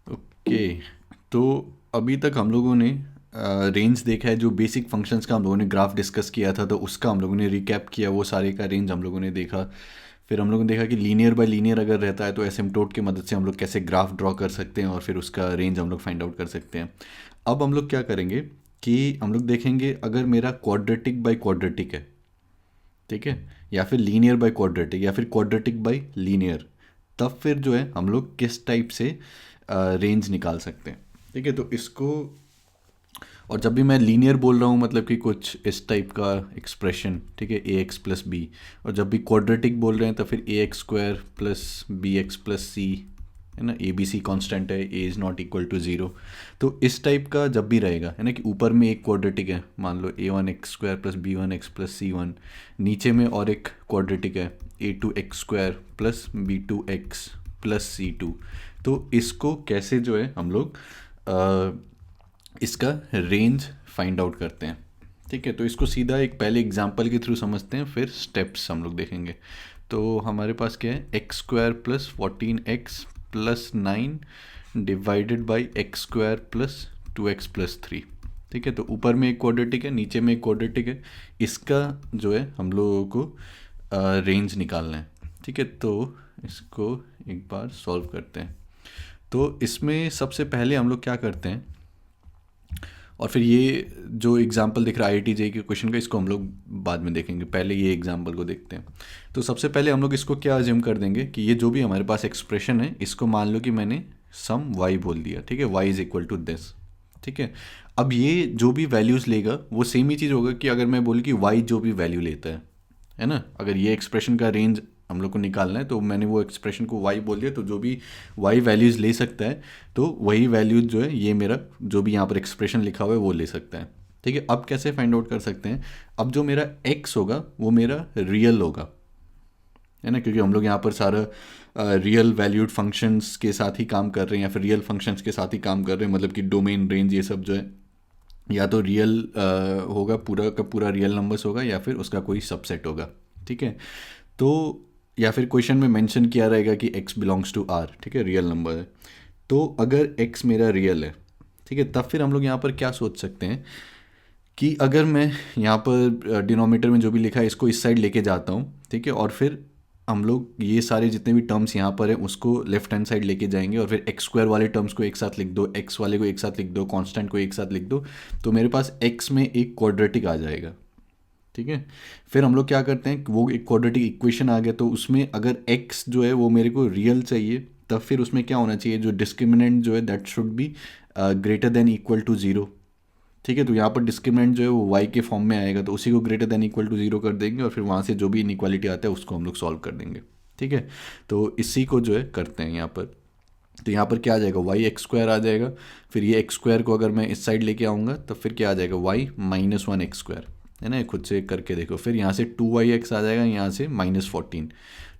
Okay, तो अभी तक हम लोगों ने रेंज देखा है, जो बेसिक फंक्शंस का हम लोगों ने ग्राफ डिस्कस किया था तो उसका हम लोगों ने रिकैप किया, वो सारे का रेंज हम लोगों ने देखा। फिर हम लोगों ने देखा कि लीनियर बाय लीनियर अगर रहता है तो एसिम्प्टोट की मदद से हम लोग कैसे ग्राफ ड्रॉ कर सकते हैं और फिर उसका रेंज हम लोग फाइंड आउट कर सकते हैं। अब हम लोग क्या करेंगे कि हम लोग देखेंगे अगर मेरा क्वाड्रेटिक बाय क्वाड्रेटिक है, ठीक है, या फिर लीनियर बाय क्वाड्रेटिक या फिर क्वाड्रेटिक बाय लीनियर, तब फिर जो है हम लोग किस टाइप से रेंज निकाल सकते हैं। ठीक है, तो इसको, और जब भी मैं लीनियर बोल रहा हूँ मतलब कि कुछ इस टाइप का एक्सप्रेशन, ठीक है, ए एक्स प्लस बी, और जब भी क्वाड्रेटिक बोल रहे हैं तो फिर a x square plus b x plus c, है ना, ए बी सी कॉन्स्टेंट है, a is not equal to zero. तो इस टाइप का जब भी रहेगा, है ना, कि ऊपर में एक क्वाड्रेटिक है, मान लो a one x square plus b one x plus c one, नीचे में और एक क्वाड्रेटिक है a two x square plus b two x plus c two. तो इसको कैसे जो है हम लोग इसका रेंज फाइंड आउट करते हैं। ठीक है, तो इसको सीधा एक पहले एग्जांपल के थ्रू समझते हैं, फिर स्टेप्स हम लोग देखेंगे। तो हमारे पास क्या है, x square plus 14x plus 9 divided by x square plus 2x plus 3। ठीक है, तो ऊपर में एक क्वाड्रेटिक है, नीचे में एक क्वाड्रेटिक है, इसका जो है हम लोगों को रेंज निकालना है। ठीक है, तो इसको एक बार सॉल्व करते हैं। तो इसमें सबसे पहले हम लोग क्या करते हैं, और फिर ये जो एग्जांपल दिख रहा है IIT-JEE के क्वेश्चन का, इसको हम लोग बाद में देखेंगे, पहले ये एग्जांपल को देखते हैं। तो सबसे पहले हम लोग इसको क्या अज्यूम कर देंगे कि ये जो भी हमारे पास एक्सप्रेशन है, इसको मान लो कि मैंने सम y बोल दिया। ठीक है, y is equal to this. ठीक है, अब ये जो भी वैल्यूज़ लेगा वो सेम ही चीज़ होगा कि अगर मैं बोलूँ कि y जो भी वैल्यू लेता है ना, अगर ये एक्सप्रेशन का रेंज हम लोग को निकालना है तो मैंने वो एक्सप्रेशन को y बोल दिया, तो जो भी y वैल्यूज़ ले सकता है तो वही वैल्यूज जो है ये मेरा जो भी यहाँ पर एक्सप्रेशन लिखा हुआ है वो ले सकता है। ठीक है, अब कैसे फाइंड आउट कर सकते हैं, अब जो मेरा x होगा वो मेरा रियल होगा, है ना, क्योंकि हम लोग यहाँ पर सारा रियल वैल्यूड फंक्शंस के साथ ही काम कर रहे हैं या फिर रियल फंक्शंस के साथ ही काम कर रहे हैं, मतलब कि डोमेन रेंज ये सब जो है या तो रियल होगा, पूरा का पूरा रियल नंबर्स होगा या फिर उसका कोई सबसेट होगा। ठीक है, तो या फिर क्वेश्चन में मेंशन किया रहेगा कि x बिलोंग्स टू r, ठीक है, रियल नंबर है। तो अगर x मेरा रियल है, ठीक है, तब फिर हम लोग यहाँ पर क्या सोच सकते हैं कि अगर मैं यहाँ पर डिनोमिनेटर में जो भी लिखा है इसको इस साइड लेके जाता हूँ, ठीक है, और फिर हम लोग ये सारे जितने भी टर्म्स यहाँ पर हैं उसको लेफ्ट हैंड साइड लेके जाएंगे और फिर एक्स स्क्वायर वाले टर्म्स को एक साथ लिख दो, एक्स वाले को एक साथ लिख दो, कांस्टेंट को एक साथ लिख दो, तो मेरे पास एक्स में एक क्वाड्रेटिक आ जाएगा। ठीक है, फिर हम लोग क्या करते हैं कि वो एक क्वाड्रेटिक इक्वेशन आ गया, तो उसमें अगर x जो है वो मेरे को रियल चाहिए, तब फिर उसमें क्या होना चाहिए, जो डिस्क्रिमिनेंट जो है that should be greater than equal to zero. ठीक है, तो यहाँ पर डिस्क्रिमिनेंट जो है वो y के फॉर्म में आएगा, तो उसी को greater than equal to zero कर देंगे और फिर वहाँ से जो भी इनइक्वालिटी आता है उसको हम लोग सॉल्व कर देंगे। ठीक है, तो इसी को जो है करते हैं यहाँ पर। तो यहाँ पर क्या आ जाएगा, वाई एक्स स्क्वायर आ जाएगा, फिर ये एक्स स्क्वायर को अगर मैं इस साइड लेके आऊँगा तब फिर क्या आ जाएगा, y minus one x square, है ना, खुद से करके देखो। फिर यहाँ से 2y(x) आ जाएगा, यहाँ से -14,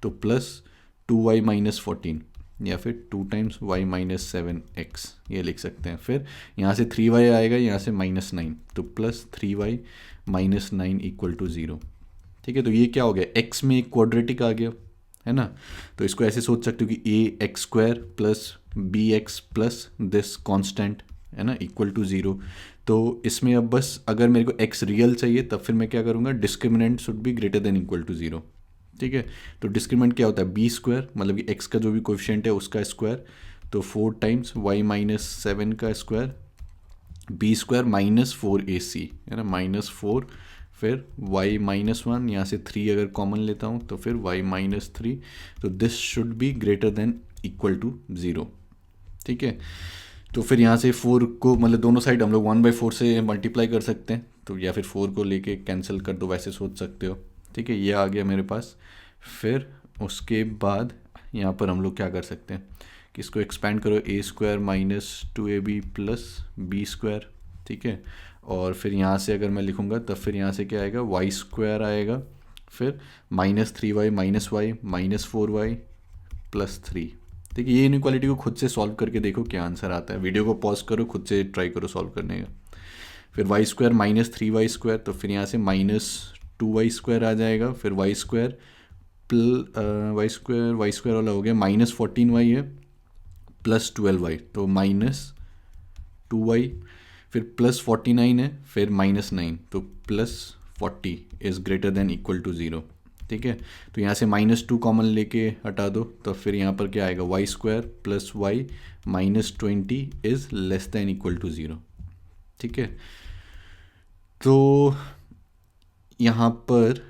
तो प्लस 2y माइनस 14 या फिर 2 टाइम्स y माइनस 7x ये लिख सकते हैं। फिर यहाँ से 3y आएगा, यहाँ से -9, तो plus 3y minus 9 equal to 0। ठीक है, तो ये क्या हो गया, x में एक क्वाड्रेटिक आ गया, है ना। तो इसको ऐसे सोच सकते हो कि a x square plus b x plus this constant, है ना, इक्वल टू ज़ीरो। तो इसमें अब बस अगर मेरे को x रियल चाहिए तब फिर मैं क्या करूँगा, discriminant should be greater than equal to zero. ठीक है, तो डिस्क्रिमिनेंट क्या होता है, बी स्क्वायर, मतलब कि x का जो भी कोफिशिएंट है उसका स्क्वायर, तो 4 टाइम्स y माइनस 7 का square, B square minus 4ac, है ना, -4, फिर y माइनस 1, यहाँ से 3 अगर कॉमन लेता हूँ तो फिर y माइनस 3, तो this should be greater than equal to 0। ठीक है, तो फिर यहाँ से 4 को, मतलब दोनों साइड हम लोग 1/4 से मल्टीप्लाई कर सकते हैं, तो या फिर 4 को लेके कैंसिल कर दो, वैसे सोच सकते हो। ठीक है, ये आ गया मेरे पास। फिर उसके बाद यहाँ पर हम लोग क्या कर सकते हैं कि इसको एक्सपेंड करो, a square minus 2ab plus b square. ठीक है, और फिर यहाँ से अगर मैं लिखूँगा तब फिर यहाँ से क्या आएगा, वाई स्क्वायर आएगा, फिर -3y minus Y minus 4y plus 3। ठीक है, ये इनइक्वालिटी को खुद से सॉल्व करके देखो क्या आंसर आता है, वीडियो को पॉज करो, खुद से ट्राई करो सॉल्व करने का। फिर Y square minus 3y square, तो फिर यहाँ से -2y स्क्वायर आ जाएगा, फिर वाई स्क्वायर वाई स्क्वायर वाला हो गया, -14y है, प्लस 12y, तो -2y, फिर प्लस 49 है, फिर -9, तो +40 is greater than equal to 0। ठीक है, तो यहाँ से -2 कॉमन लेके हटा दो, तो फिर यहाँ पर क्या आएगा, y² + y -20 is less than equal to 0। ठीक है, तो यहाँ पर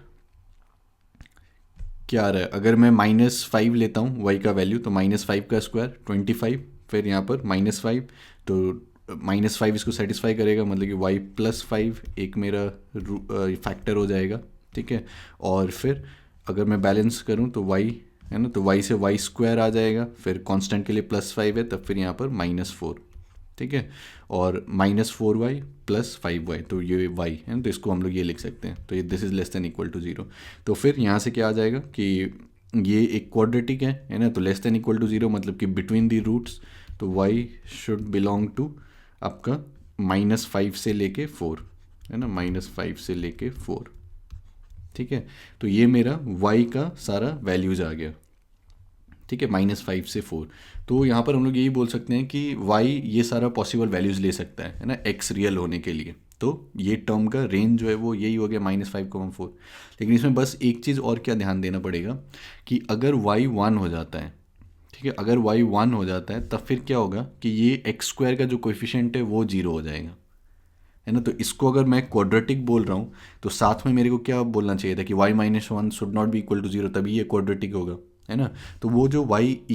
क्या आ रहा है, अगर मैं -5 लेता हूँ y का वैल्यू, तो -5 का स्क्वायर 25, फिर यहाँ पर -5, तो -5 इसको सेटिस्फाई करेगा, मतलब कि y + 5 एक मेरा फैक्टर हो जाएगा। ठीक है, और फिर अगर मैं बैलेंस करूँ तो y है ना, तो y से y² आ जाएगा, फिर कांस्टेंट के लिए +5 है, तब फिर यहाँ पर -4। ठीक है, और -4y + 5y, तो ये y है ना, तो इसको हम लोग ये लिख सकते हैं, तो ये this is less than equal to 0। तो फिर यहाँ से क्या आ जाएगा कि ये एक क्वाड्रेटिक है ना, तो लेस देन इक्वल टू 0 मतलब कि बिटवीन दी रूट्स, तो y शुड बिलोंग टू आपका -5 से लेके 4 है ना, -5 से लेके 4। ठीक है, तो ये मेरा y का सारा वैल्यूज़ आ गया। ठीक है, -5 से 4, तो यहाँ पर हम लोग यही बोल सकते हैं कि y ये सारा पॉसिबल वैल्यूज़ ले सकता है ना, x रियल होने के लिए। तो ये टर्म का रेंज जो है वो यही हो गया -5,4। लेकिन इसमें बस एक चीज़ और क्या ध्यान देना पड़ेगा कि अगर y 1 हो जाता है, ठीक है, अगर y 1 हो जाता है तब फिर क्या होगा कि ये x² का जो कोएफिशिएंट है वो 0 हो जाएगा, है ना। तो इसको अगर मैं क्वाड्रेटिक बोल रहा हूँ तो साथ में मेरे को क्या बोलना चाहिए था कि y - 1 should not be equal to 0, तभी ये क्वाड्रेटिक होगा, है ना। तो वो जो y =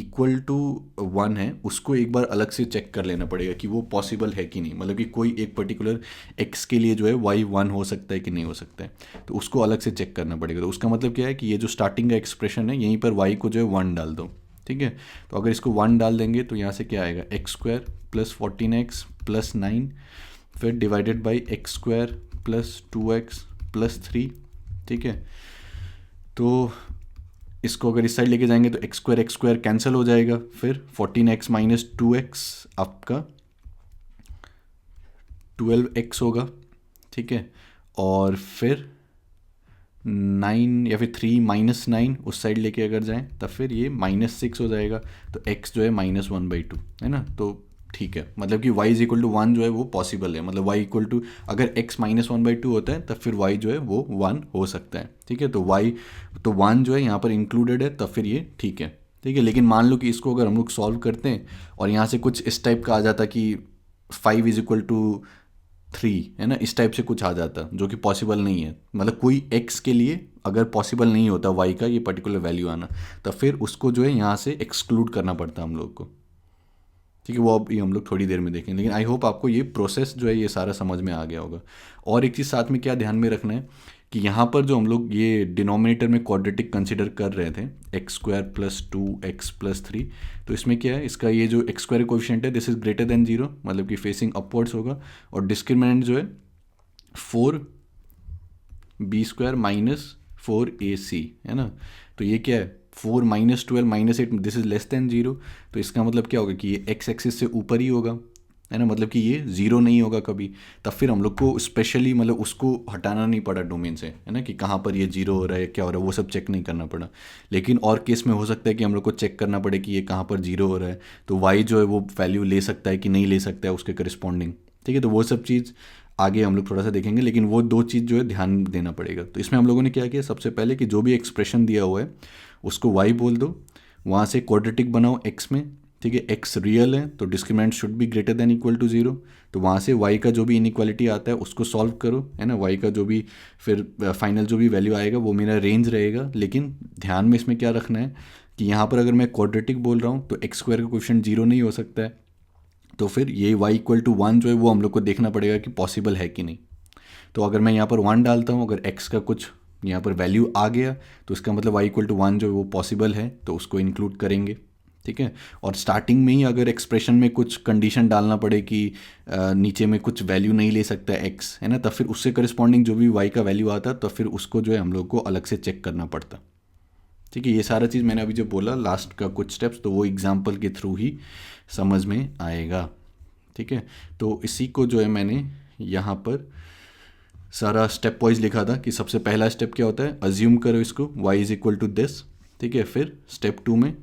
1 है उसको एक बार अलग से चेक कर लेना पड़ेगा कि वो पॉसिबल है कि नहीं, मतलब कि कोई एक पर्टिकुलर x के लिए जो है y 1 हो सकता है कि नहीं हो सकता है, तो उसको अलग से चेक करना पड़ेगा। तो उसका मतलब क्या है कि ये जो स्टार्टिंग का एक्सप्रेशन है यहीं पर y को जो है 1 डाल दो। ठीक है, तो अगर इसको 1 डाल देंगे तो यहाँ से क्या आएगा, x² + 14x + 9, फिर डिवाइडेड बाई x² + 2x + 3। ठीक है, तो इसको अगर इस साइड लेके जाएंगे तो x² कैंसिल हो जाएगा, फिर 14x - 2x आपका 12x होगा। ठीक है, और फिर 9 या फिर 3 - 9 उस साइड लेके अगर जाएं तब फिर ये -6 हो जाएगा, तो x जो है -1/2 है ना। तो ठीक है, मतलब कि y = 1 जो है वो पॉसिबल है, मतलब y = अगर x -1/2 होता है तब फिर y जो है वो 1 हो सकता है। ठीक है, तो y तो 1 जो है यहाँ पर इंक्लूडेड है, तब फिर ये ठीक है। ठीक है, लेकिन मान लो कि इसको अगर हम लोग सॉल्व करते हैं और यहाँ से कुछ इस टाइप का आ जाता कि 5 = 3 है ना, इस टाइप से कुछ आ जाता जो कि पॉसिबल नहीं है, मतलब कोई x के लिए अगर पॉसिबल नहीं होता y का ये पर्टिकुलर वैल्यू आना, तो फिर उसको जो है यहाँ से एक्सक्लूड करना पड़ता हम लोग को। ठीक है, वो अब ये हम लोग थोड़ी देर में देखेंगे, लेकिन आई होप आपको ये प्रोसेस जो है ये सारा समझ में आ गया होगा। और एक चीज़ साथ में क्या ध्यान में रखना है कि यहाँ पर जो हम लोग ये डिनोमिनेटर में क्वाड्रेटिक कंसिडर कर रहे थे x² + 2x + 3, तो इसमें क्या है, इसका ये जो x² कोएफिशिएंट है दिस इज़ ग्रेटर देन 0, मतलब कि फेसिंग अपवर्ड्स होगा, और डिस्क्रिमिनेंट जो है 4b² - 4ac है ना। तो ये क्या है, 4 - 12 - 8 दिस इज़ लेस देन 0, तो इसका मतलब क्या होगा कि ये x एक्सिस से ऊपर ही होगा, है ना, मतलब कि ये 0 नहीं होगा कभी। तब फिर हम लोग को स्पेशली मतलब उसको हटाना नहीं पड़ा डोमेन से, है ना, कि कहाँ पर ये 0 हो रहा है क्या हो रहा है वो सब चेक नहीं करना पड़ा। लेकिन और केस में हो सकता है कि हम लोग को चेक करना पड़े कि ये कहाँ पर 0 हो रहा है, तो y जो है वो वैल्यू ले सकता है कि नहीं ले सकता है उसके करस्पॉन्डिंग। ठीक है, तो वो सब चीज़ आगे हम लोग थोड़ा सा देखेंगे, लेकिन वो दो चीज़ जो है ध्यान देना पड़ेगा। तो इसमें हम लोगों ने क्या किया, सबसे पहले कि जो भी एक्सप्रेशन दिया हुआ है उसको y बोल दो, वहाँ से क्वाड्रेटिक बनाओ x में। ठीक है, x रियल है तो discriminant should be greater than equal to 0, तो वहाँ से y का जो भी इनइक्वालिटी आता है उसको सॉल्व करो, है ना। y का जो भी फिर फाइनल जो भी वैल्यू आएगा वो मेरा रेंज रहेगा। लेकिन ध्यान में इसमें क्या रखना है कि यहाँ पर अगर मैं क्वाड्रेटिक बोल रहा हूँ तो x² का कोएफिशिएंट 0 नहीं हो सकता है, तो फिर ये y = 1 जो है वो हम लोग को देखना पड़ेगा कि पॉसिबल है कि नहीं। तो अगर मैं यहाँ पर 1 डालता हूँ, अगर x का कुछ यहाँ पर वैल्यू आ गया तो इसका मतलब y = 1 जो है वो पॉसिबल है, तो उसको इंक्लूड करेंगे। ठीक है, और स्टार्टिंग में ही अगर एक्सप्रेशन में कुछ कंडीशन डालना पड़े कि नीचे में कुछ वैल्यू नहीं ले सकता x, है ना, तब फिर उससे करस्पॉन्डिंग जो भी y का वैल्यू आता तो फिर उसको जो है हम लोग को अलग से चेक करना पड़ता। ठीक है, ये सारा चीज़ मैंने अभी जो बोला लास्ट का कुछ स्टेप्स, तो वो एग्जाम्पल के थ्रू ही समझ में आएगा। ठीक है, तो इसी को जो है मैंने यहाँ पर सारा स्टेप वाइज लिखा था कि सबसे पहला स्टेप क्या होता है, अज्यूम करो इसको y = दिस। ठीक है, फिर स्टेप 2 में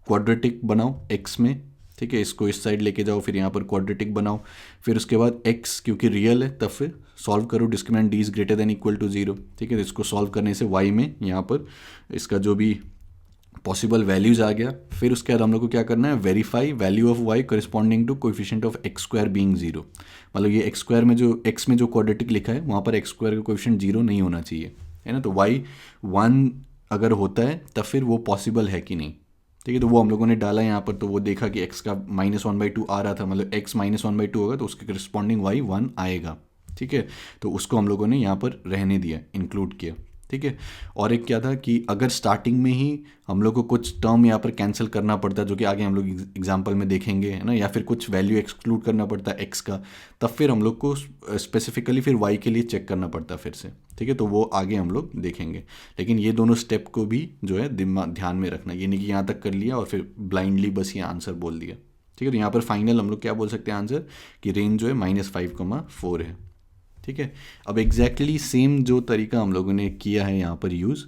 क्वाड्रेटिक बनाओ x में, ठीक है, इसको इस साइड लेके जाओ, फिर यहाँ पर क्वाड्रेटिक बनाओ, फिर उसके बाद x क्योंकि रियल है तब फिर सॉल्व करो, discriminant d is greater than equal to 0। ठीक है, तो इसको सॉल्व करने से y में यहाँ पर इसका जो भी पॉसिबल वैल्यूज आ गया। फिर उसके बाद हम लोग को क्या करना है, verify value of y corresponding to coefficient of x square being 0। मतलब ये x स्क्वायर में जो x में जो क्वाड्रेटिक लिखा है वहाँ पर x स्क्वायर का कोएफिशिएंट 0 नहीं होना चाहिए, है ना। तो y 1 अगर होता है तब फिर वो पॉसिबल है कि नहीं। ठीक है, तो वो हम लोगों ने डाला यहाँ पर, तो वो देखा कि x का -1/2 आ रहा था, मतलब x -1/2 होगा तो उसके करस्पॉन्डिंग y 1 आएगा। ठीक है, तो उसको हम लोगों ने यहाँ पर रहने दिया, इंक्लूड किया। ठीक है, और एक क्या था कि अगर स्टार्टिंग में ही हम लोग को कुछ टर्म यहाँ पर कैंसिल करना पड़ता है, जो कि आगे हम लोग एग्जांपल में देखेंगे, है ना, या फिर कुछ वैल्यू एक्सक्लूड करना पड़ता है एक्स का, तब फिर हम लोग को स्पेसिफिकली फिर वाई के लिए चेक करना पड़ता है फिर से। ठीक है, तो वो आगे हम लोग देखेंगे, लेकिन ये दोनों स्टेप को भी जो है ध्यान में रखना, ये नहीं कि यहाँ तक कर लिया और फिर ब्लाइंडली बस ये आंसर बोल दिया। ठीक है, तो यहाँ पर फाइनल हम लोग क्या बोल सकते हैं आंसर, कि रेंज जो है -5,4 है। ठीक है, अब एग्जैक्टली सेम जो तरीका हम लोगों ने किया है यहाँ पर यूज़,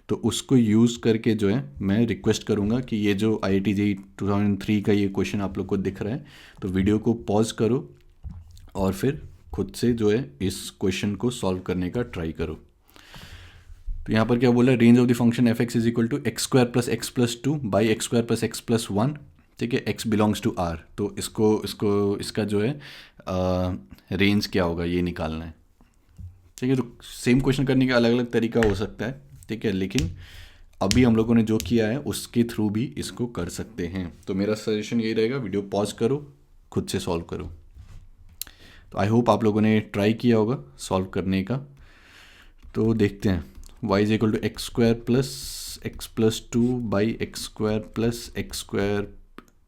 तो उसको यूज़ करके जो है मैं रिक्वेस्ट करूँगा कि ये जो IIT JEE 2003 का ये क्वेश्चन आप लोग को दिख रहा है, तो वीडियो को पॉज करो और फिर खुद से जो है इस क्वेश्चन को सॉल्व करने का ट्राई करो। तो यहाँ पर क्या बोला, range of the function f(x) is equal to x² + x + 2 by x² + x + 1। ठीक है, x बिलोंग्स टू R, तो इसका जो है रेंज क्या होगा ये निकालना है। ठीक है, तो सेम क्वेश्चन करने का अलग अलग तरीका हो सकता है। ठीक है, लेकिन अभी हम लोगों ने जो किया है उसके थ्रू भी इसको कर सकते हैं। तो मेरा सजेशन यही रहेगा, वीडियो पॉज करो, खुद से सॉल्व करो। तो आई होप आप लोगों ने ट्राई किया होगा सॉल्व करने का। तो देखते हैं, y is equal to x² + x + 2 by x² + x²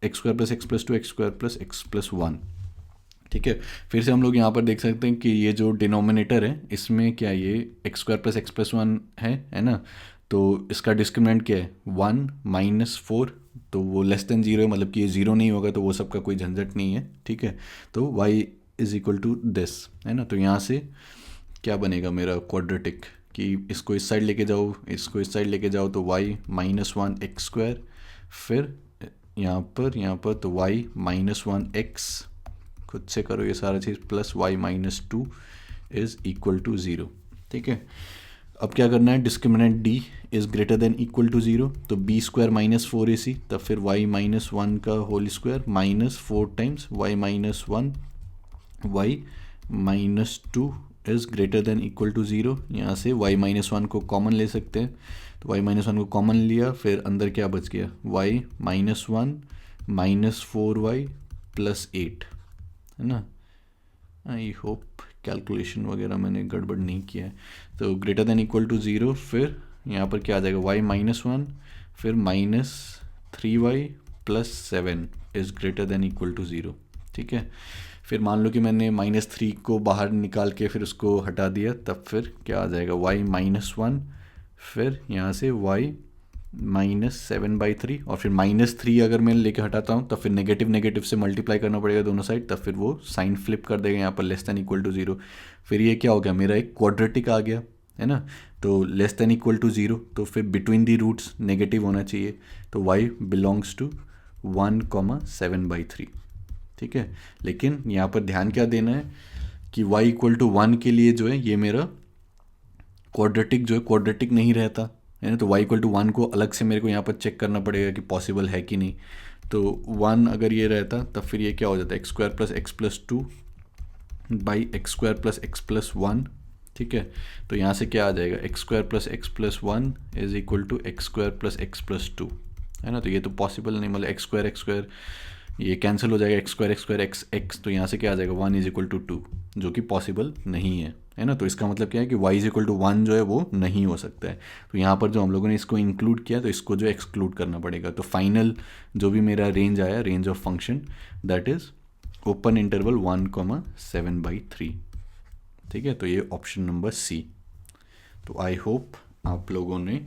+ x + 2 x² + x + 1। ठीक है, फिर से हम लोग यहाँ पर देख सकते हैं कि ये जो डिनोमिनेटर है इसमें क्या ये x² + x + 1 है ना। तो इसका डिस्क्रिमिनेंट क्या है, 1 - 4, तो वो <0 है, मतलब कि ये 0 नहीं होगा, तो वो सबका कोई झंझट नहीं है। ठीक है, तो y is equal to this, है ना। तो यहाँ से क्या बनेगा मेरा क्वाड्रेटिक, कि इसको इस साइड लेके जाओ, इसको इस साइड लेके जाओ, तो y -1 x², फिर यहाँ पर तो y -1 x, खुद से करो ये सारा चीज़, plus y - 2 is equal to 0। ठीक है, अब क्या करना है, discriminant d is greater than equal to 0, तो b² - 4ac, तब फिर y -1 का whole square -4 times y -1 y -2 is greater than equal to 0। यहाँ से y -1 को कॉमन ले सकते हैं, तो y -1 को कॉमन लिया, फिर अंदर क्या बच गया, y -1 -4y + 8, है ना। आई होप कैलकुलेशन वगैरह मैंने गड़बड़ नहीं किया है। तो ग्रेटर देन इक्वल टू 0, फिर यहाँ पर क्या आ जाएगा, y -1, फिर -3y + 7 is greater than equal to 0। ठीक है, फिर मान लो कि मैंने -3 को बाहर निकाल के फिर उसको हटा दिया, तब फिर क्या आ जाएगा, y -1, फिर यहाँ से y -7/3, और फिर -3 अगर मैं लेके हटाता हूँ तब फिर नेगेटिव से मल्टीप्लाई करना पड़ेगा दोनों साइड, तब फिर वो साइन फ्लिप कर देगा यहाँ पर < = 0। फिर ये क्या हो गया, मेरा एक क्वाड्रेटिक आ गया, है ना। तो < = 0, तो फिर बिटवीन दी रूट्स नेगेटिव होना चाहिए, तो y बिलोंग्स टू 1,7/3। ठीक है, लेकिन यहाँ पर ध्यान क्या देना है कि y = 1 के लिए जो है ये मेरा क्वाड्रेटिक जो है क्वाड्रेटिक नहीं रहता, है ना। तो y = 1 को अलग से मेरे को यहाँ पर चेक करना पड़ेगा कि पॉसिबल है कि नहीं। तो 1 अगर ये रहता तब फिर ये क्या हो जाता है, x² + x + 2 by x² + x + 1। ठीक है, तो यहाँ से क्या आ जाएगा, x² + x + 1 is equal to x² + x + 2, है ना। तो ये तो पॉसिबल नहीं, मतलब x² ये कैंसिल हो जाएगा, x², तो यहाँ से क्या आ जाएगा, 1 = 2, जो कि पॉसिबल नहीं है ना। तो इसका मतलब क्या है कि y = 1 जो है वो नहीं हो सकता है। तो यहाँ पर जो हम लोगों ने इसको इंक्लूड किया, तो इसको जो एक्सक्लूड करना पड़ेगा। तो फाइनल जो भी मेरा रेंज आया, range of function, that is open interval 1,7/3। ठीक है, तो ये ऑप्शन नंबर C। तो आई होप आप लोगों ने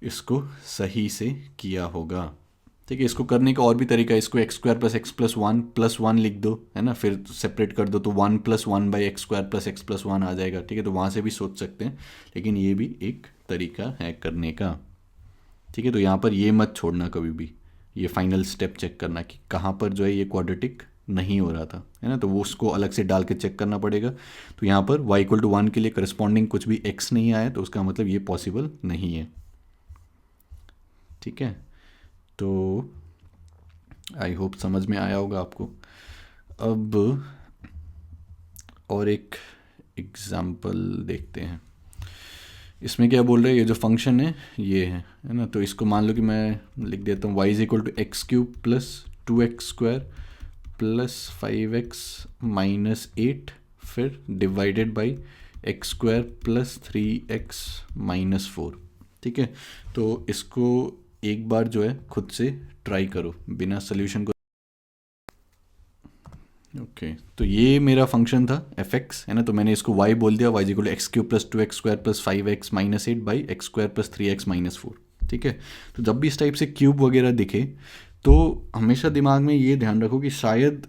इसको सही से किया होगा। ठीक है, इसको करने का और भी तरीका है, इसको x² + x + 1 लिख दो, है ना, फिर सेपरेट कर दो, तो 1 + 1/x² + x + 1 आ जाएगा। ठीक है, तो वहाँ से भी सोच सकते हैं, लेकिन ये भी एक तरीका है करने का। ठीक है, तो यहाँ पर ये मत छोड़ना कभी भी, ये फाइनल स्टेप चेक करना कि कहाँ पर जो है ये क्वाड्रेटिक नहीं हो रहा था, है ना। तो वो उसको अलग से डाल के चेक करना पड़ेगा। तो यहाँ पर y=1 के लिए करस्पॉन्डिंग कुछ भी x नहीं आया, तो उसका मतलब ये पॉसिबल नहीं है। ठीक है, तो आई होप समझ में आया होगा आपको। अब और एक एग्ज़ाम्पल देखते हैं। इसमें क्या बोल रहे हैं, ये जो फंक्शन है ये है ना। तो इसको मान लो कि मैं लिख देता हूँ y=x³ + 2x² + 5x - 8 फिर डिवाइडेड बाई x² + 3x - 4। ठीक है, तो इसको एक बार जो है खुद से ट्राई करो बिना सोल्यूशन को। ओके, तो ये मेरा फंक्शन था f(x) है ना। तो मैंने इसको y बोल दिया, y=x³ + 2x² + 5x - 8 by x² + 3x - 4। ठीक है, तो जब भी इस टाइप से क्यूब वगैरह दिखे तो हमेशा दिमाग में ये ध्यान रखो कि शायद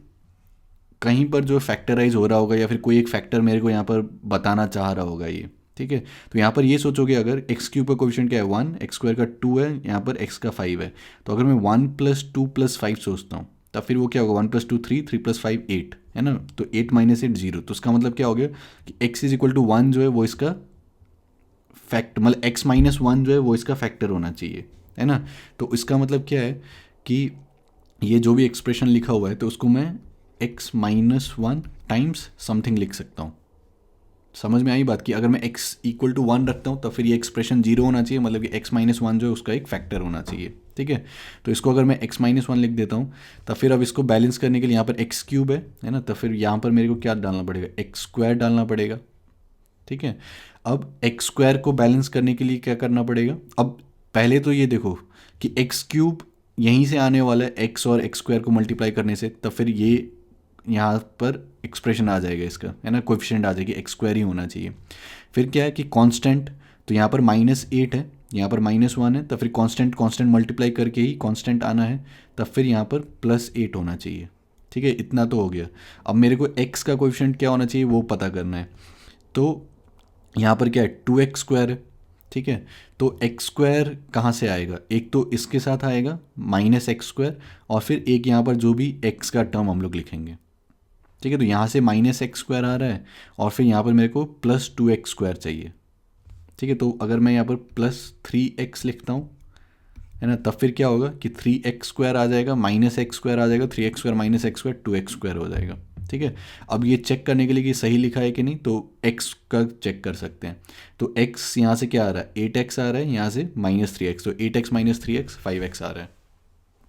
कहीं पर जो फैक्टराइज हो रहा होगा या फिर कोई एक फैक्टर मेरे को यहाँ पर बताना चाह रहा होगा ये। ठीक है, तो यहाँ पर ये सोचोगे अगर x³ का कोएफिशिएंट क्या है 1, x² का 2 है, यहाँ पर x का 5 है। तो अगर मैं 1 + 2 + 5 सोचता हूँ तब फिर वो क्या होगा 1 + 2 3, 3 + 5 8, है ना। तो 8 - 8 0। तो उसका मतलब क्या हो गया कि x=1 जो है वो इसका मतलब x-1 जो है वो इसका फैक्टर होना चाहिए, है ना। तो इसका मतलब क्या है कि ये जो भी एक्सप्रेशन लिखा हुआ है तो उसको मैं x-1 टाइम्स समथिंग लिख सकता हूँ। समझ में आई बात कि अगर मैं x=1 रखता हूँ तब फिर ये एक्सप्रेशन 0 होना चाहिए, मतलब कि x-1 जो है उसका एक फैक्टर होना चाहिए। ठीक है, तो इसको अगर मैं x-1 लिख देता हूँ तब फिर अब इसको बैलेंस करने के लिए यहाँ पर x³ है ना। तो फिर यहाँ पर मेरे को क्या डालना पड़ेगा, x² डालना पड़ेगा। ठीक है, अब x² को बैलेंस करने के लिए क्या करना पड़ेगा। अब पहले तो ये देखो कि x³ यहीं से आने वाला है x और x² को मल्टीप्लाई करने से, तब फिर ये यहाँ पर एक्सप्रेशन आ जाएगा इसका, है ना, कोएफिशिएंट आ जाएगी x² ही होना चाहिए। फिर क्या है कि कांस्टेंट, तो यहाँ पर -8 है, यहाँ पर -1 है, तो फिर कांस्टेंट कांस्टेंट मल्टीप्लाई करके ही कांस्टेंट आना है, तब फिर यहाँ पर +8 होना चाहिए। ठीक है, इतना तो हो गया। अब मेरे को x का कोएफिशिएंट क्या होना चाहिए वो पता करना है। तो यहाँ पर क्या है 2x² है। ठीक है, तो x² कहाँ से आएगा, एक तो इसके साथ आएगा -x², और फिर एक यहाँ पर जो भी x का टर्म हम लोग लिखेंगे। ठीक है, तो यहाँ से -x² आ रहा है और फिर यहाँ पर मेरे को +2x² चाहिए। ठीक है, तो अगर मैं यहाँ पर +3x लिखता हूँ, है ना, तब फिर क्या होगा कि 3x² आ जाएगा, -x² आ जाएगा, 3x² - x² 2x² हो जाएगा। ठीक है, अब ये चेक करने के लिए कि सही लिखा है कि नहीं, तो x का चेक कर सकते हैं। तो x यहाँ से क्या आ रहा है 8x आ रहा है, यहाँ से -3x, तो 8x - 3x 5x आ रहा है।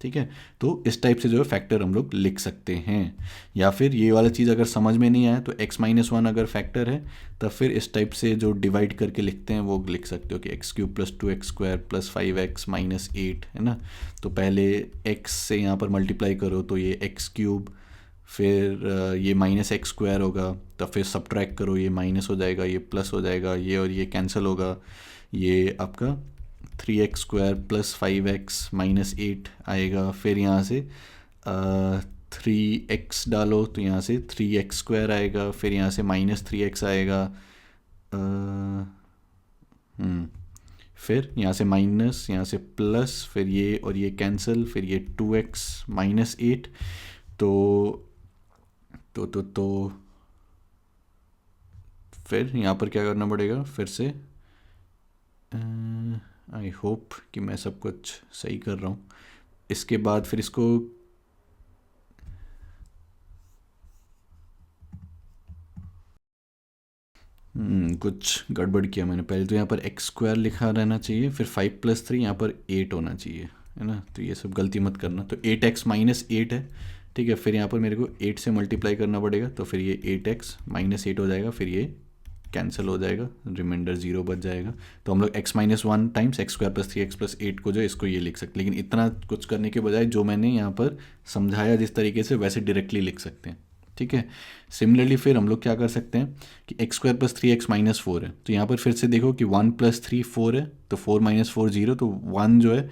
ठीक है, तो इस टाइप से जो है फैक्टर हम लोग लिख सकते हैं। या फिर ये वाला चीज़ अगर समझ में नहीं आया तो x-1 अगर फैक्टर है तब फिर इस टाइप से जो डिवाइड करके लिखते हैं वो लिख सकते हो कि x³ + 2x² + 5x - 8, है ना। तो पहले x से यहाँ पर मल्टीप्लाई करो तो ये x³, फिर ये -x² होगा, तब फिर सब्ट्रैक्ट करो, ये माइनस हो जाएगा, ये प्लस हो जाएगा, ये और ये कैंसिल होगा, ये आपका 3x² + 5x - 8 आएगा। फिर यहाँ से 3x डालो तो यहाँ से 3x² आएगा, फिर यहाँ से -3x आएगा, फिर यहाँ से माइनस, यहाँ से प्लस, फिर ये और ये कैंसिल, फिर ये 2x - 8। तो फिर यहाँ पर क्या करना पड़ेगा फिर से। आई होप कि मैं सब कुछ सही कर रहा हूँ। इसके बाद फिर इसको कुछ गड़बड़ किया मैंने। पहले तो यहाँ पर x² लिखा रहना चाहिए, फिर 5 + 3 यहाँ पर 8 होना चाहिए, है ना। तो ये सब गलती मत करना। तो 8x - 8 है। ठीक है, फिर यहाँ पर मेरे को 8 से मल्टीप्लाई करना पड़ेगा, तो फिर ये 8x - 8 हो जाएगा, फिर ये कैंसिल हो जाएगा, रिमाइंडर 0 बच जाएगा। तो हम लोग x-1 टाइम्स x² + 3x + 8 को जो इसको ये लिख सकते, लेकिन इतना कुछ करने के बजाय जो मैंने यहाँ पर समझाया जिस तरीके से वैसे डायरेक्टली लिख सकते हैं। ठीक है, सिमिलरली फिर हम लोग क्या कर सकते हैं कि x² + 3x - 4 है, तो यहाँ पर फिर से देखो कि 1 + 3 4 है, तो 4 - 4 0, तो 1 जो है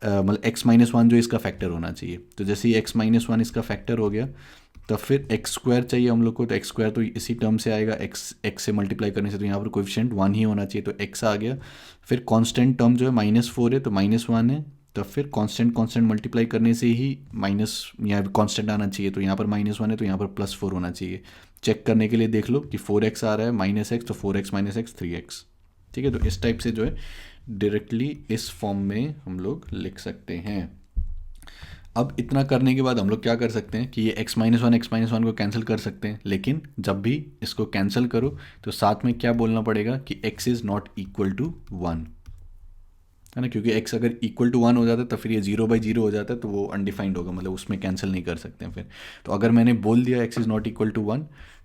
मतलब x-1 जो इसका फैक्टर होना चाहिए। तो जैसे ही x-1 इसका फैक्टर हो गया तब फिर x² चाहिए हम लोग को, तो x² तो इसी टर्म से आएगा, x से मल्टीप्लाई करने से, तो यहाँ पर कोएफिशिएंट 1 ही होना चाहिए, तो x आ गया। फिर कांस्टेंट टर्म जो है -4 है, तो -1 है, तब फिर कांस्टेंट कांस्टेंट मल्टीप्लाई करने से ही माइनस यहाँ कांस्टेंट आना चाहिए, तो यहाँ पर -1 है तो यहाँ पर +4 होना चाहिए। चेक करने के लिए देख लो कि 4x आ रहा है -x, तो 4x - x 3x। ठीक है, तो इस टाइप से जो है डायरेक्टली इस फॉर्म में हम लोग लिख सकते हैं। अब इतना करने के बाद हम लोग क्या कर सकते हैं कि ये x-1 को कैंसिल कर सकते हैं, लेकिन जब भी इसको कैंसिल करो तो साथ में क्या बोलना पड़ेगा कि x is not equal to 1, है ना, क्योंकि x अगर इक्वल टू 1 हो जाता है तो फिर ये 0/0 हो जाता है, तो वो अनडिफाइंड होगा, मतलब उसमें कैंसिल नहीं कर सकते हैं फिर। तो अगर मैंने बोल दिया x is not equal to 1,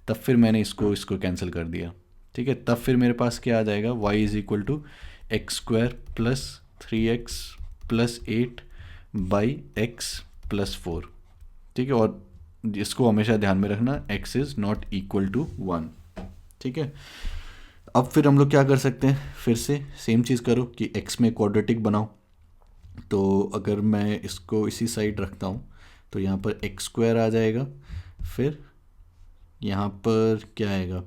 तब फिर मैंने इसको कैंसिल कर दिया। ठीक है, तब फिर मेरे पास क्या आ जाएगा, y is equal to x² + 3x + 8 by x + 4। ठीक है, और इसको हमेशा ध्यान में रखना, x is not equal to 1। ठीक है, अब फिर हम लोग क्या कर सकते हैं, फिर से सेम चीज़ करो कि x में क्वाड्रेटिक बनाओ। तो अगर मैं इसको इसी साइड रखता हूँ तो यहाँ पर x² आ जाएगा, फिर यहाँ पर क्या आएगा,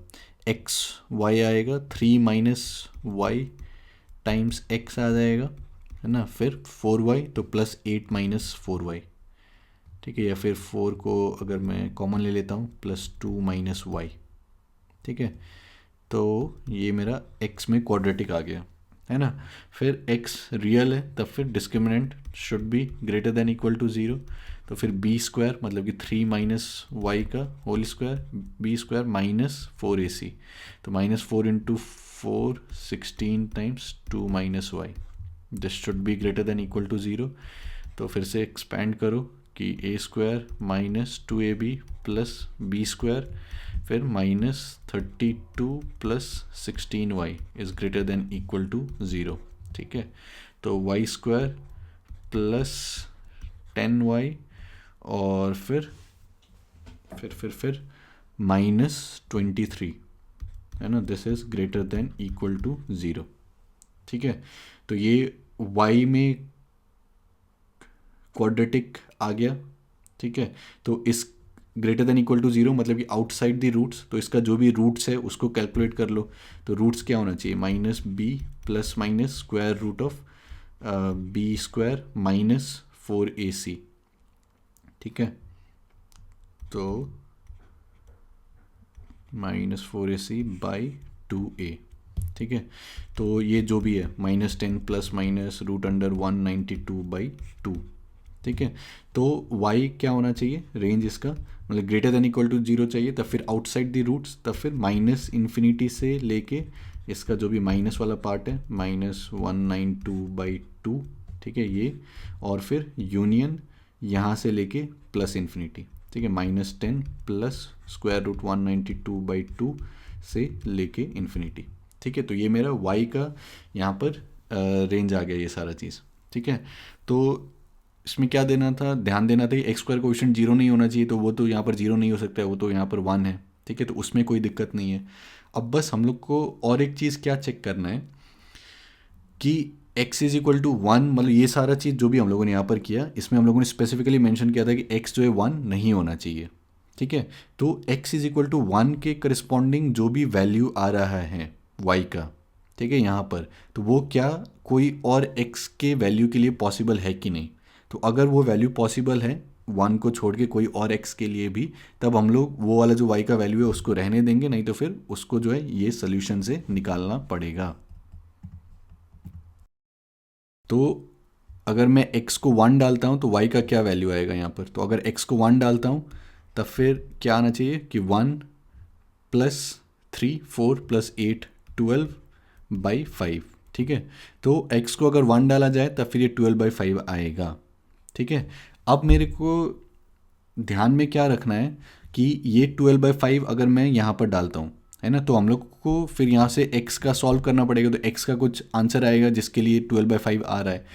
y आएगा, 3 - y टाइम्स x आ जाएगा, है ना, फिर 4y तो +8 - 4y। ठीक है, या फिर 4 को अगर मैं कॉमन ले लेता हूँ +2 - y। ठीक है, तो ये मेरा x में क्वाड्रेटिक आ गया, है ना। फिर x रियल है, तब फिर discriminant should be greater than equal to 0, तो फिर b² मतलब कि 3 - y का होल स्क्वायर, b² - 4ac, तो -4 × 4 16 times 2 - y, this should be greater than equal to 0। तो फिर से एक्सपेंड करो कि a² - 2ab + b², फिर -32 + 16y is greater than equal to 0। ठीक है, तो y² + 10y और फिर -23, है ना, this is greater than equal to 0। ठीक है, तो ये y में क्वाड्रेटिक आ गया। ठीक है, तो इस ग्रेटर देन इक्वल टू 0 मतलब कि आउटसाइड दी रूट्स, तो इसका जो भी रूट्स है उसको कैलकुलेट कर लो। तो रूट्स क्या होना चाहिए, -b ± square root of b² - 4ac। ठीक है, तो -4ac बाई 2a। ठीक है, तो ये जो भी है -10 ± √192/2। ठीक है, तो y क्या होना चाहिए, रेंज इसका मतलब ग्रेटर देन इक्वल टू 0 चाहिए, तब फिर आउटसाइड दी रूट्स, तब फिर -∞ से लेके इसका जो भी माइनस वाला पार्ट है -192/2। ठीक है, ये और फिर यूनियन यहाँ से लेके +∞। ठीक है, -10 + √192/2 से लेके इन्फिनिटी। ठीक है, तो ये मेरा y का यहाँ पर रेंज आ गया ये सारा चीज़। ठीक है, तो इसमें क्या देना था, ध्यान देना था कि x² कोएफिशिएंट 0 नहीं होना चाहिए, तो वो तो यहाँ पर 0 नहीं हो सकता है, वो तो यहाँ पर 1 है। ठीक है, तो उसमें कोई दिक्कत नहीं है। अब बस हम लोग को और एक चीज़ क्या चेक करना है कि x इज़ इक्वल टू 1, मतलब ये सारा चीज़ जो भी हम लोगों ने यहाँ पर किया, इसमें हम लोगों ने स्पेसिफिकली मेंशन किया था कि x जो है 1 नहीं होना चाहिए। ठीक है, तो x इज़ इक्वल टू 1 के करस्पॉन्डिंग जो भी वैल्यू आ रहा है y का, ठीक है, यहाँ पर, तो वो क्या कोई और x के वैल्यू के लिए पॉसिबल है कि नहीं। तो अगर वो वैल्यू पॉसिबल है 1 को छोड़ के कोई और x के लिए भी, तब हम लोग वो वाला जो y का वैल्यू है उसको रहने देंगे, नहीं तो फिर उसको जो है ये सोल्यूशन से निकालना पड़ेगा। तो अगर मैं x को 1 डालता हूँ तो y का क्या वैल्यू आएगा यहाँ पर, तो अगर x को 1 डालता हूँ तब फिर क्या आना चाहिए कि 1 + 3 4 + 8 12/5। ठीक है, तो x को अगर 1 डाला जाए तब फिर ये 12/5 आएगा। ठीक है, अब मेरे को ध्यान में क्या रखना है कि ये 12/5 अगर मैं यहाँ पर डालता हूँ, है ना, तो हम लोग को फिर यहाँ से x का सॉल्व करना पड़ेगा, तो x का कुछ आंसर आएगा जिसके लिए 12/5 आ रहा है।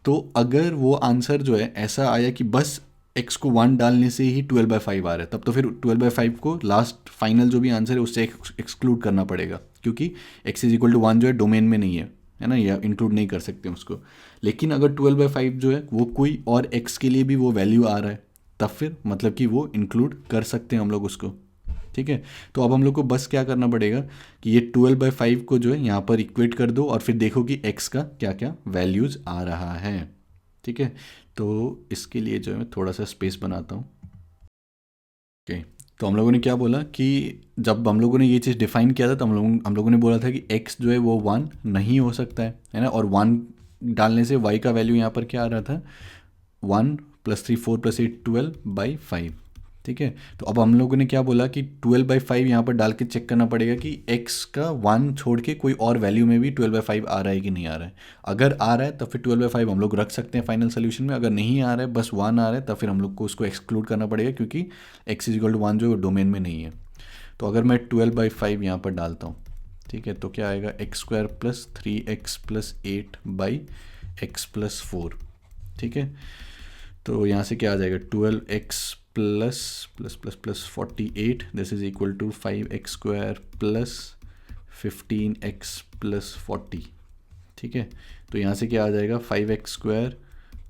तो अगर वो आंसर जो है ऐसा आया कि बस x को 1 डालने से ही 12/5 आ रहा है, तब तो फिर 12/5 को लास्ट फाइनल जो भी आंसर है उससे एक्सक्लूड करना पड़ेगा, क्योंकि x इज़ इक्वल टू 1 जो है डोमेन में नहीं है ना, या इंक्लूड नहीं कर सकते उसको। लेकिन अगर 12/5 जो है वो कोई और x के लिए भी वो वैल्यू आ रहा है, तब फिर मतलब कि वो इंक्लूड कर सकते हैं हम लोग उसको। ठीक है, तो अब हम लोग को बस क्या करना पड़ेगा कि ये 12/5 को जो है यहाँ पर इक्वेट कर दो और फिर देखो कि x का क्या क्या वैल्यूज़ आ रहा है। ठीक है, तो इसके लिए जो है मैं थोड़ा सा स्पेस बनाता हूँ। ओके, तो हम लोगों ने क्या बोला कि जब हम लोगों ने ये चीज़ डिफाइन किया था तो हम लोगों ने बोला था कि x जो है वो 1 नहीं हो सकता है ना, और 1 डालने से y का वैल्यू यहाँ पर क्या आ रहा था, 1 + 3 4 + 8 12/5। ठीक है, तो अब हम लोगों ने क्या बोला कि 12/5 यहाँ पर डाल के चेक करना पड़ेगा कि x का 1 छोड़ के कोई और वैल्यू में भी 12/5 आ रहा है कि नहीं आ रहा है। अगर आ रहा है तो फिर 12/5 हम लोग रख सकते हैं फाइनल सोल्यूशन में। अगर नहीं आ रहा है, बस 1 आ रहा है, तब फिर हम लोग को उसको एक्सक्लूड करना पड़ेगा क्योंकि x = 1 जो है वो डोमेन में नहीं है। तो अगर मैं 12/5 यहाँ पर डालता हूँ, ठीक है, तो क्या आएगा, x² + 3x + 8/x + 4। ठीक है, तो यहाँ से क्या आ जाएगा, 12x ++ 48, this is equal to 5x² + 15x + 40। ठीक है, तो यहाँ से क्या आ जाएगा, 5x²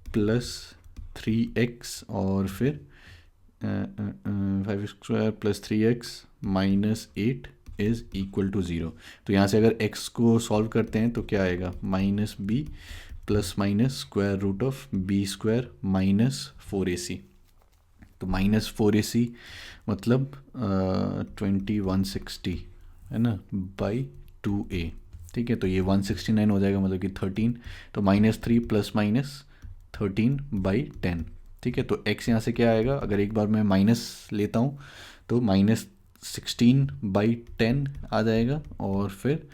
+ 3x और फिर 5x² + 3x - 8 is equal to 0। तो यहाँ से अगर x को सॉल्व करते हैं तो क्या आएगा, -b ± (√b² - 4ac). तो -4ac मतलब 2160 है ना, बाई 2a। ठीक है, तो ये 169 हो जाएगा, मतलब कि 13। तो -3 ± 13/10। ठीक है, तो x यहाँ से क्या आएगा, अगर एक बार मैं माइनस लेता हूँ तो -16/10 आ जाएगा, और फिर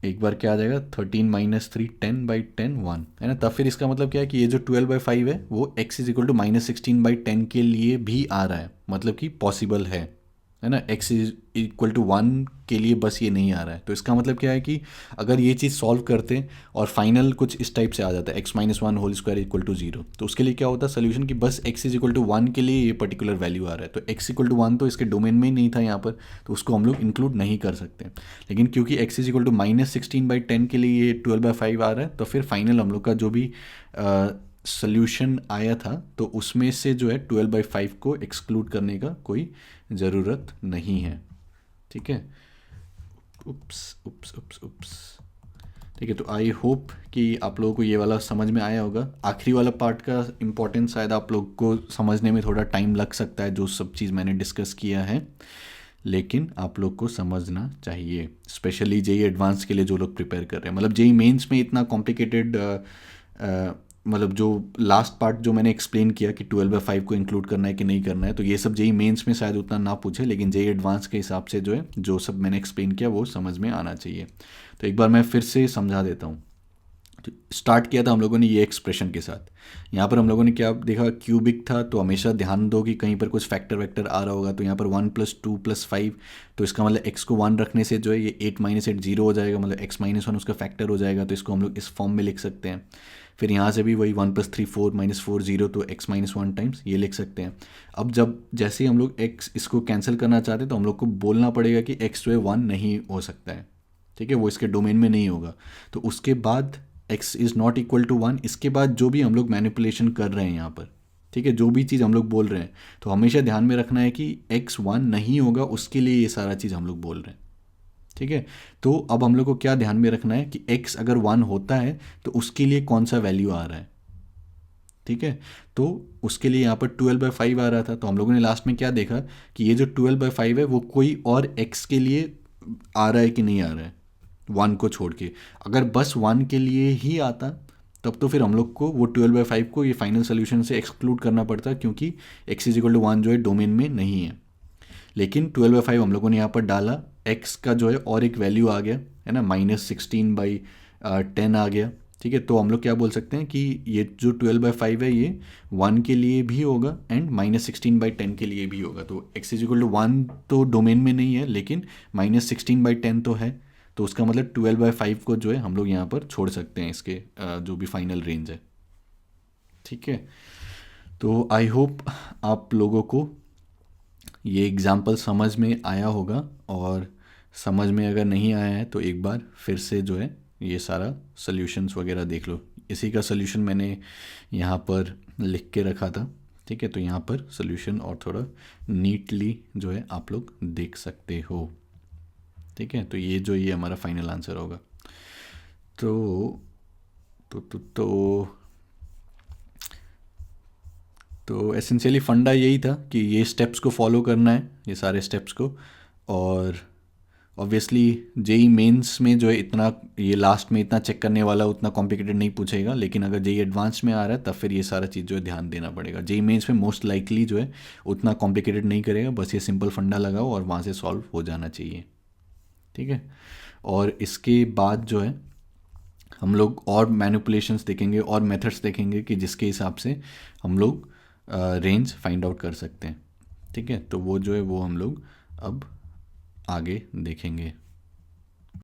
एक बार क्या आ जाएगा, 13 - 3 10/10 1 है ना। तब फिर इसका मतलब क्या है कि ये जो 12/5 है वो x = -16/10 के लिए भी आ रहा है, मतलब कि पॉसिबल है ना। x = 1 के लिए बस ये नहीं आ रहा है। तो इसका मतलब क्या है कि अगर ये चीज़ सॉल्व करते हैं और फाइनल कुछ इस टाइप से आ जाता है, x - 1² = 0, तो उसके लिए क्या होता है सोल्यूशन कि बस x = 1 के लिए ये पर्टिकुलर वैल्यू आ रहा है। तो x = 1 तो इसके डोमेन में ही नहीं था यहाँ पर, तो उसको हम लोग इंक्लूड नहीं कर सकते। लेकिन क्योंकि x = -16/10 के लिए ये 12/5 आ रहा है, तो फिर फाइनल हम लोग का जो भी सोल्यूशन आया था तो उसमें से जो है 12/5 को एक्सक्लूड करने का कोई ज़रूरत नहीं है। ठीक है, उप्स उप्स उप्स उप्स। ठीक है, तो आई होप कि आप लोगों को ये वाला समझ में आया होगा। आखिरी वाला पार्ट का इम्पोर्टेंस शायद आप लोग को समझने में थोड़ा टाइम लग सकता है, जो सब चीज़ मैंने डिस्कस किया है, लेकिन आप लोग को समझना चाहिए, स्पेशली जेई एडवांस के लिए जो लोग प्रिपेयर कर रहे हैं। मतलब जेई मेंस में इतना कॉम्प्लिकेटेड, मतलब जो लास्ट पार्ट जो मैंने एक्सप्लेन किया कि 12/5 को इंक्लूड करना है कि नहीं करना है, तो ये सब जेई मेंस में शायद उतना ना पूछे, लेकिन जेई एडवांस के हिसाब से जो है जो सब मैंने एक्सप्लेन किया वो समझ में आना चाहिए। तो एक बार मैं फिर से समझा देता हूँ। तो स्टार्ट किया था हम लोगों ने ये एक्सप्रेशन के साथ। यहाँ पर हम लोगों ने क्या देखा, क्यूबिक था, तो हमेशा ध्यान दो कि कहीं पर कुछ फैक्टर वैक्टर आ रहा होगा। तो यहाँ पर 1 + 2 + 5, तो इसका मतलब x को 1 रखने से जो है ये 8 - 8 0 हो जाएगा, मतलब x - 1 उसका फैक्टर हो जाएगा। तो इसको हम लोग इस फॉर्म में लिख सकते हैं। फिर यहाँ से भी वही 1 + 3 4 - 4 0, तो x - 1 टाइम्स ये लिख सकते हैं। अब जब जैसे ही हम लोग x इसको कैंसिल करना चाहते हैं तो हम लोग को बोलना पड़ेगा कि x जो है 1 नहीं हो सकता है। ठीक है, वो इसके डोमेन में नहीं होगा। तो उसके बाद x is not equal to 1, इसके बाद जो भी हम लोग मैनिपुलेशन कर रहे हैं यहाँ पर, ठीक है, जो भी चीज़ हम लोग बोल रहे हैं, तो हमेशा ध्यान में रखना है कि x 1 नहीं होगा, उसके लिए ये सारा चीज़ हम लोग बोल रहे हैं। ठीक है, तो अब हम लोग को क्या ध्यान में रखना है कि x अगर 1 होता है तो उसके लिए कौन सा वैल्यू आ रहा है। ठीक है, तो उसके लिए यहाँ पर 12/5 आ रहा था, तो हम लोगों ने लास्ट में क्या देखा कि ये जो 12/5 है वो कोई और x के लिए आ रहा है कि नहीं आ रहा है, 1 को छोड़ के। अगर बस 1 के लिए ही आता तब तो फिर हम लोग को वो 12/5 को ये फाइनल सोल्यूशन से एक्सक्लूड करना पड़ता, क्योंकि x = 1 जो है डोमेन में नहीं है। लेकिन 12/5 हम लोगों ने यहाँ पर डाला, x का जो है और एक वैल्यू आ गया है ना, -16/10 आ गया। ठीक है, तो हम लोग क्या बोल सकते हैं कि ये जो 12/5 है ये 1 के लिए भी होगा एंड -16/10 के लिए भी होगा। तो x = 1 तो डोमेन में नहीं है, लेकिन -16/10 तो है। तो उसका मतलब 12/5 को जो है हम लोग यहाँ पर छोड़ सकते हैं इसके जो भी फाइनल रेंज है। ठीक है, तो आई होप आप लोगों को ये एग्ज़ाम्पल समझ में आया होगा, और समझ में अगर नहीं आया है तो एक बार फिर से जो है ये सारा सॉल्यूशंस वगैरह देख लो। इसी का सॉल्यूशन मैंने यहाँ पर लिख के रखा था। ठीक है, तो यहाँ पर सॉल्यूशन और थोड़ा नीटली जो है आप लोग देख सकते हो। ठीक है, तो ये हमारा फाइनल आंसर होगा। तो तो एसेंशियली फंडा यही था कि ये स्टेप्स को फॉलो करना है, ये सारे स्टेप्स को। और ऑब्वियसली जेई मेंस में जो है इतना, ये लास्ट में इतना चेक करने वाला उतना कॉम्प्लिकेटेड नहीं पूछेगा, लेकिन अगर जेई एडवांस में आ रहा है तब फिर ये सारा चीज़ जो है ध्यान देना पड़ेगा। जेई मेंस में मोस्ट लाइकली जो है उतना कॉम्प्लिकेटेड नहीं करेगा, बस ये सिंपल फंडा लगाओ और वहाँ से सॉल्व हो जाना चाहिए। ठीक है। और इसके बाद जो है हम लोग और मैनिपुलेशंस देखेंगे और मेथड्स देखेंगे कि जिसके हिसाब से हम लोग रेंज फाइंड आउट कर सकते हैं। ठीक है, तो वो जो है वो हम लोग अब आगे देखेंगे।